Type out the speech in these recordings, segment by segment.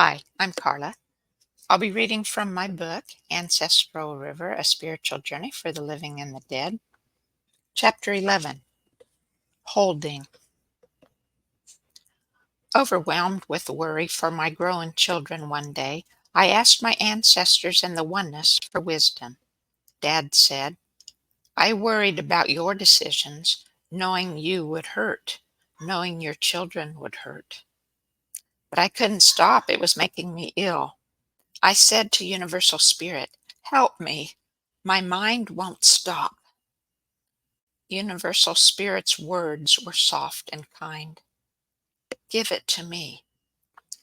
Hi, I'm Carla. I'll be reading from my book, Ancestral River, A Spiritual Journey for the Living and the Dead. Chapter 11, Holding. Overwhelmed with worry for my growing children one day, I asked my ancestors in the oneness for wisdom. Dad said, I worried about your decisions, knowing you would hurt, knowing your children would hurt. But I couldn't stop. It was making me ill. I said to Universal Spirit, help me. My mind won't stop. Universal Spirit's words were soft and kind. Give it to me.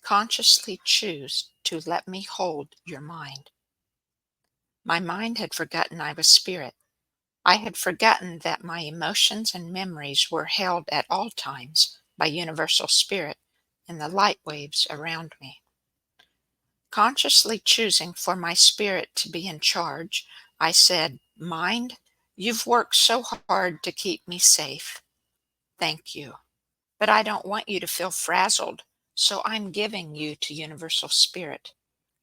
Consciously choose to let me hold your mind. My mind had forgotten I was spirit. I had forgotten that my emotions and memories were held at all times by Universal Spirit in the light waves around me. Consciously choosing for my spirit to be in charge, I said, Mind, you've worked so hard to keep me safe. Thank you. But I don't want you to feel frazzled, so I'm giving you to Universal Spirit,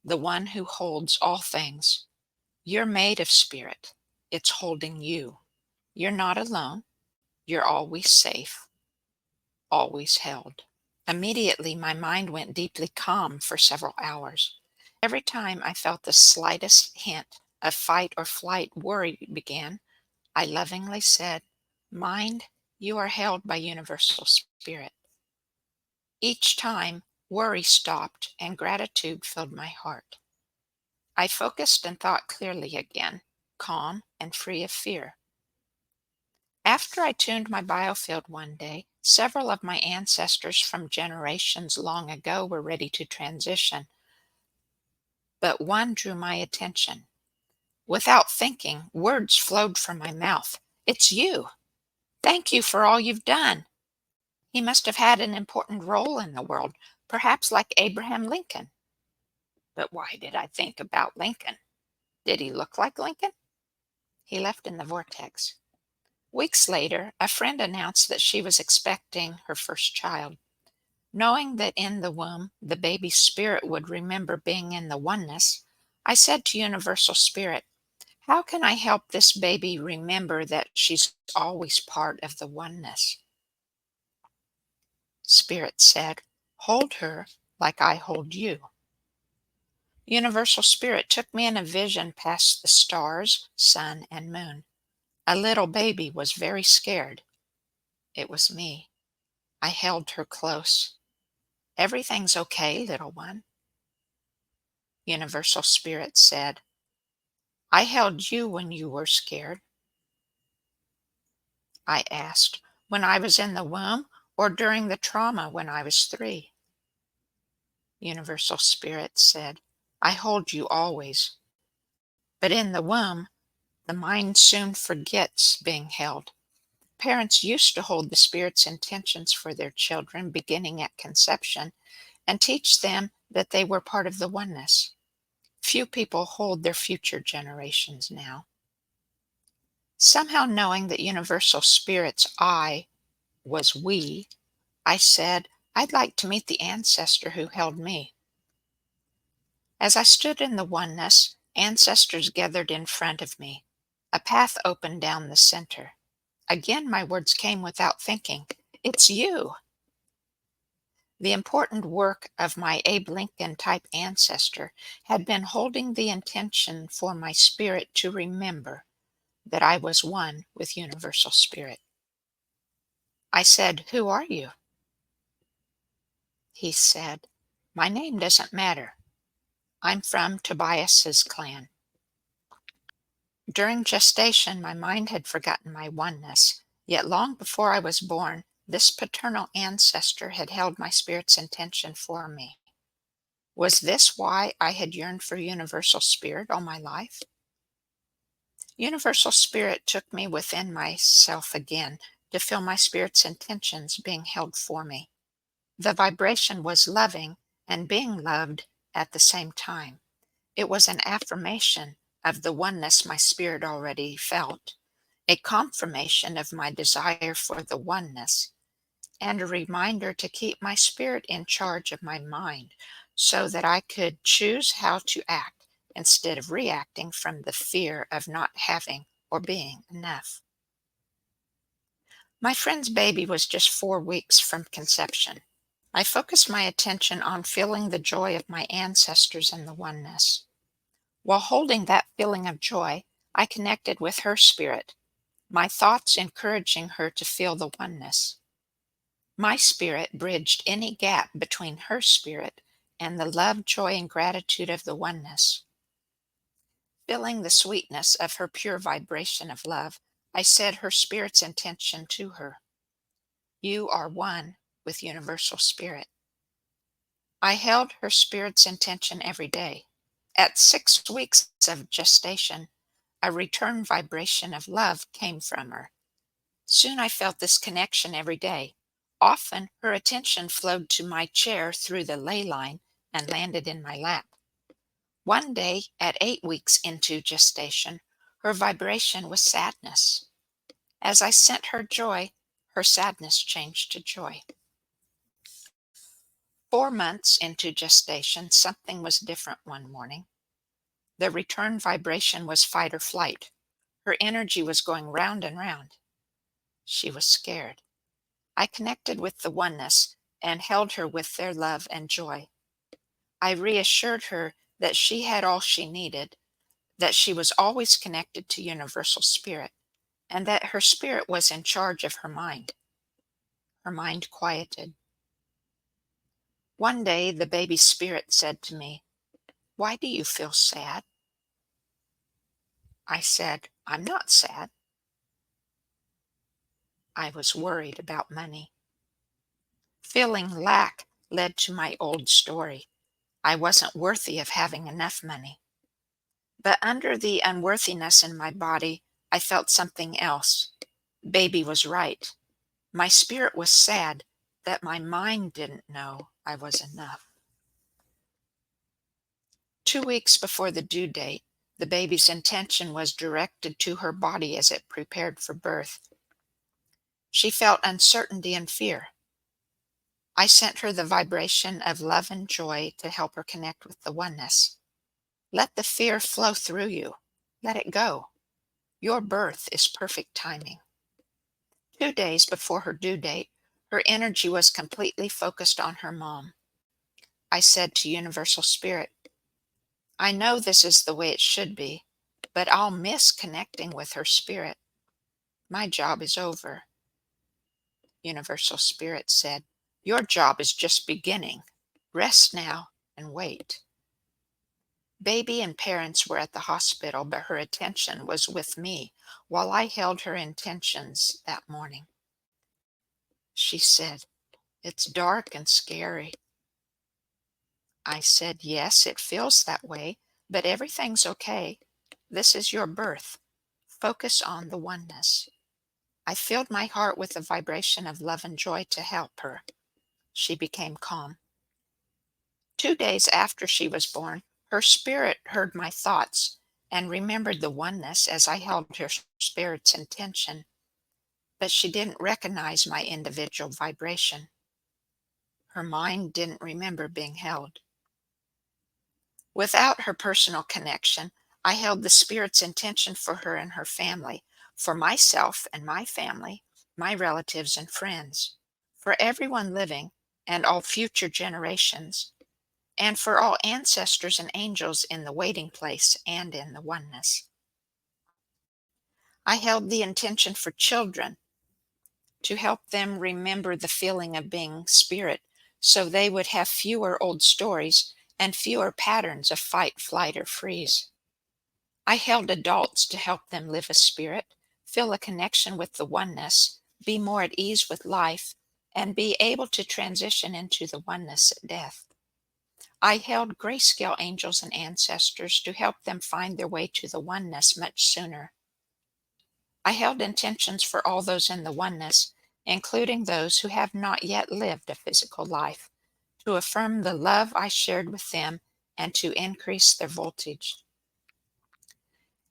the one who holds all things. You're made of spirit. It's holding you. You're not alone. You're always safe, always held. Immediately, my mind went deeply calm for several hours. Every time I felt the slightest hint of fight or flight worry began, I lovingly said, Mind, you are held by Universal Spirit. Each time, worry stopped and gratitude filled my heart. I focused and thought clearly again, calm and free of fear. After I tuned my biofield one day, several of my ancestors from generations long ago were ready to transition, but one drew my attention. Without thinking, words flowed from my mouth. It's you. Thank you for all you've done. He must have had an important role in the world, perhaps like Abraham Lincoln. But why did I think about Lincoln? Did he look like Lincoln? He left in the vortex. Weeks later, a friend announced that she was expecting her first child. Knowing that in the womb the baby's spirit would remember being in the oneness, I said to Universal Spirit, how can I help this baby remember that she's always part of the oneness? Spirit said, hold her like I hold you. Universal Spirit took me in a vision past the stars, sun, and moon. A little baby was very scared. It was me. I held her close. Everything's okay, little one. Universal Spirit said, I held you when you were scared. I asked, when I was in the womb or during the trauma when I was 3? Universal Spirit said, I hold you always. But in the womb, the mind soon forgets being held. Parents used to hold the Spirit's intentions for their children beginning at conception and teach them that they were part of the oneness. Few people hold their future generations now. Somehow knowing that Universal Spirit's I was we, I said, I'd like to meet the ancestor who held me. As I stood in the oneness, ancestors gathered in front of me. A path opened down the center. Again, my words came without thinking. It's you. The important work of my Abe Lincoln type ancestor had been holding the intention for my spirit to remember that I was one with Universal Spirit. I said, who are you? He said, my name doesn't matter. I'm from Tobias's clan. During gestation, my mind had forgotten my oneness, yet long before I was born, this paternal ancestor had held my spirit's intention for me. Was this why I had yearned for Universal Spirit all my life? Universal Spirit took me within myself again to feel my spirit's intentions being held for me. The vibration was loving and being loved at the same time. It was an affirmation of the oneness my spirit already felt, a confirmation of my desire for the oneness, and a reminder to keep my spirit in charge of my mind so that I could choose how to act instead of reacting from the fear of not having or being enough. My friend's baby was just 4 weeks from conception. I focused my attention on feeling the joy of my ancestors and the oneness. While holding that feeling of joy, I connected with her spirit, my thoughts encouraging her to feel the oneness. My spirit bridged any gap between her spirit and the love, joy, and gratitude of the oneness. Feeling the sweetness of her pure vibration of love, I said her spirit's intention to her. You are one with universal spirit. I held her spirit's intention every day. At 6 weeks of gestation, a return vibration of love came from her. Soon I felt this connection every day. Often her attention flowed to my chair through the ley line and landed in my lap. One day, at 8 weeks into gestation, her vibration was sadness. As I sent her joy, her sadness changed to joy. 4 months into gestation, something was different one morning. The return vibration was fight or flight. Her energy was going round and round. She was scared. I connected with the oneness and held her with their love and joy. I reassured her that she had all she needed, that she was always connected to Universal Spirit, and that her spirit was in charge of her mind. Her mind quieted. One day, the baby spirit said to me, "Why do you feel sad?" I said, "I'm not sad. I was worried about money." Feeling lack led to my old story. I wasn't worthy of having enough money. But under the unworthiness in my body, I felt something else. Baby was right. My spirit was sad that my mind didn't know I was enough. 2 weeks before the due date, the baby's intention was directed to her body as it prepared for birth. She felt uncertainty and fear. I sent her the vibration of love and joy to help her connect with the oneness. Let the fear flow through you. Let it go. Your birth is perfect timing. 2 days before her due date, her energy was completely focused on her mom. I said to Universal Spirit, "I know this is the way it should be, but I'll miss connecting with her spirit. My job is over." Universal Spirit said, "Your job is just beginning. Rest now and wait." Baby and parents were at the hospital, but her attention was with me while I held her intentions that morning. She said, "It's dark and scary." I said, "Yes, it feels that way, but everything's okay. This is your birth. Focus on the oneness." I filled my heart with a vibration of love and joy to help her. She became calm. 2 days after she was born, her spirit heard my thoughts and remembered the oneness as I held her spirit's intention, but she didn't recognize my individual vibration. Her mind didn't remember being held. Without her personal connection, I held the Spirit's intention for her and her family, for myself and my family, my relatives and friends, for everyone living and all future generations, and for all ancestors and angels in the waiting place and in the oneness. I held the intention for children to help them remember the feeling of being spirit so they would have fewer old stories and fewer patterns of fight, flight, or freeze. I held adults to help them live a spirit, feel a connection with the oneness, be more at ease with life, and be able to transition into the oneness at death. I held grayscale angels and ancestors to help them find their way to the oneness much sooner. I held intentions for all those in the oneness, including those who have not yet lived a physical life, to affirm the love I shared with them and to increase their voltage.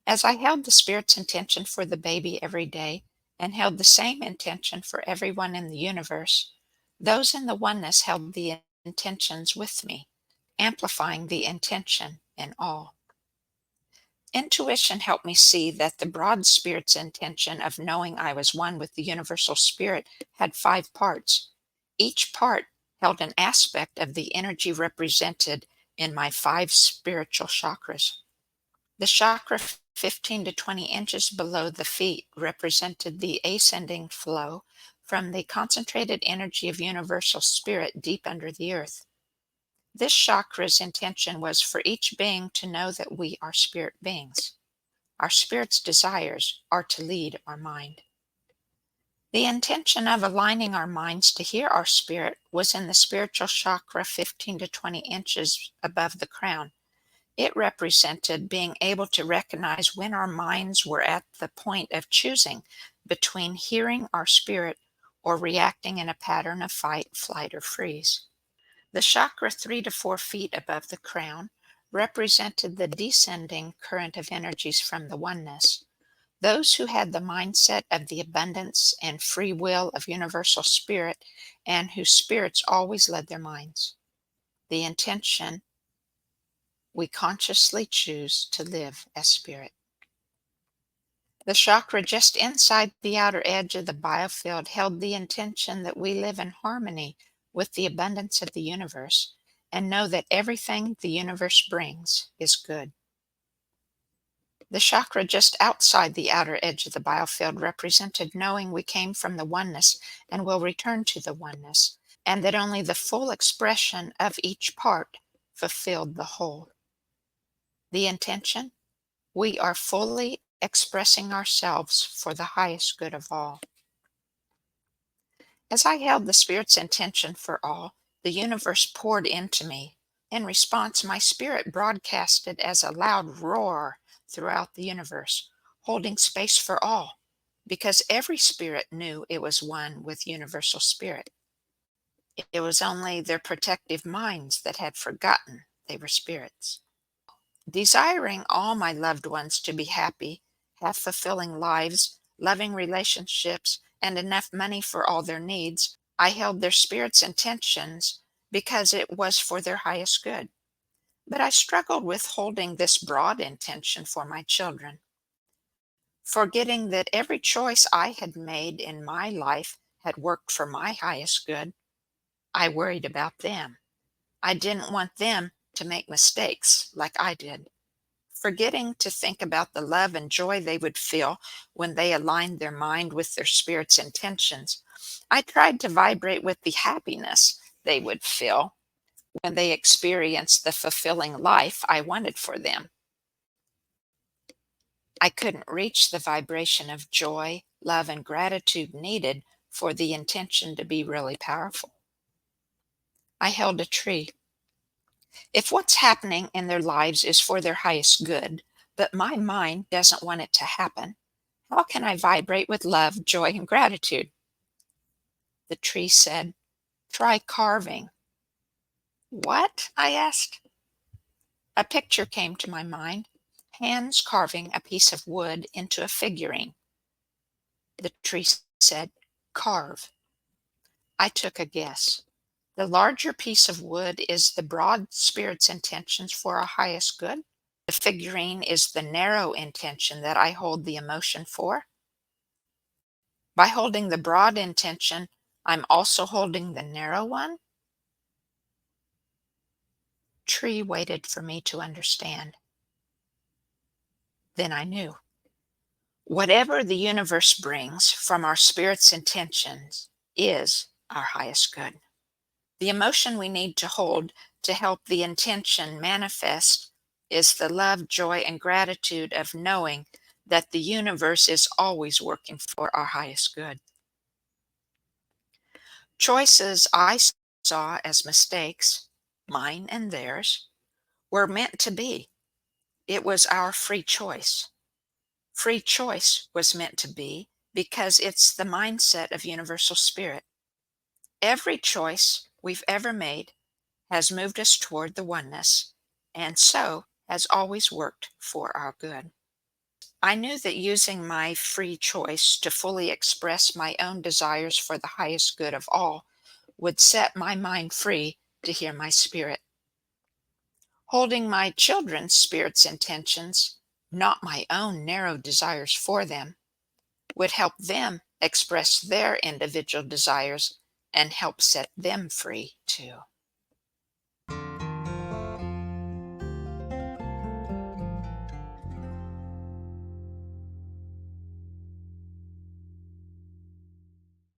As I held the Spirit's intention for the baby every day and held the same intention for everyone in the universe, those in the oneness held the intentions with me amplifying the intention in all. Intuition helped me see that the broad spirit's intention of knowing I was one with the universal spirit had 5 parts. Each part held an aspect of the energy represented in my 5 spiritual chakras. The chakra 15 to 20 inches below the feet represented the ascending flow from the concentrated energy of universal spirit deep under the earth. This chakra's intention was for each being to know that we are spirit beings. Our spirit's desires are to lead our mind. The intention of aligning our minds to hear our spirit was in the spiritual chakra 15 to 20 inches above the crown. It represented being able to recognize when our minds were at the point of choosing between hearing our spirit or reacting in a pattern of fight, flight, or freeze. The chakra 3 to 4 feet above the crown represented the descending current of energies from the oneness. Those who had the mindset of the abundance and free will of universal spirit and whose spirits always led their minds. The intention: we consciously choose to live as spirit. The chakra just inside the outer edge of the biofield held the intention that we live in harmony with the abundance of the universe and know that everything the universe brings is good. The chakra just outside the outer edge of the biofield represented knowing we came from the oneness and will return to the oneness, and that only the full expression of each part fulfilled the whole. The intention: we are fully expressing ourselves for the highest good of all. As I held the Spirit's intention for all, the universe poured into me. In response, my spirit broadcasted as a loud roar throughout the universe, holding space for all, because every spirit knew it was one with universal spirit. It was only their protective minds that had forgotten they were spirits. Desiring all my loved ones to be happy, have fulfilling lives, loving relationships, and enough money for all their needs, I held their spirit's intentions because it was for their highest good. But I struggled with holding this broad intention for my children, forgetting that every choice I had made in my life had worked for my highest good. I worried about them. I didn't want them to make mistakes like I did. Forgetting to think about the love and joy they would feel when they aligned their mind with their spirit's intentions, I tried to vibrate with the happiness they would feel when they experienced the fulfilling life I wanted for them. I couldn't reach the vibration of joy, love, and gratitude needed for the intention to be really powerful. I held a tree. If what's happening in their lives is for their highest good, but my mind doesn't want it to happen, how can I vibrate with love, joy, and gratitude? The tree said, "Try carving." What? I asked. A picture came to my mind, hands carving a piece of wood into a figurine. The tree said, "Carve." I took a guess. The larger piece of wood is the broad spirit's intentions for our highest good. The figurine is the narrow intention that I hold the emotion for. By holding the broad intention, I'm also holding the narrow one. Tree waited for me to understand. Then I knew. Whatever the universe brings from our spirit's intentions is our highest good. The emotion we need to hold to help the intention manifest is the love, joy, and gratitude of knowing that the universe is always working for our highest good. Choices I saw as mistakes, mine and theirs, were meant to be. It was our free choice. Free choice was meant to be because it's the mindset of universal spirit. Every choice we've ever made has moved us toward the oneness, and so has always worked for our good. I knew that using my free choice to fully express my own desires for the highest good of all would set my mind free to hear my spirit. Holding my children's spirit's intentions, not my own narrow desires for them, would help them express their individual desires and help set them free too.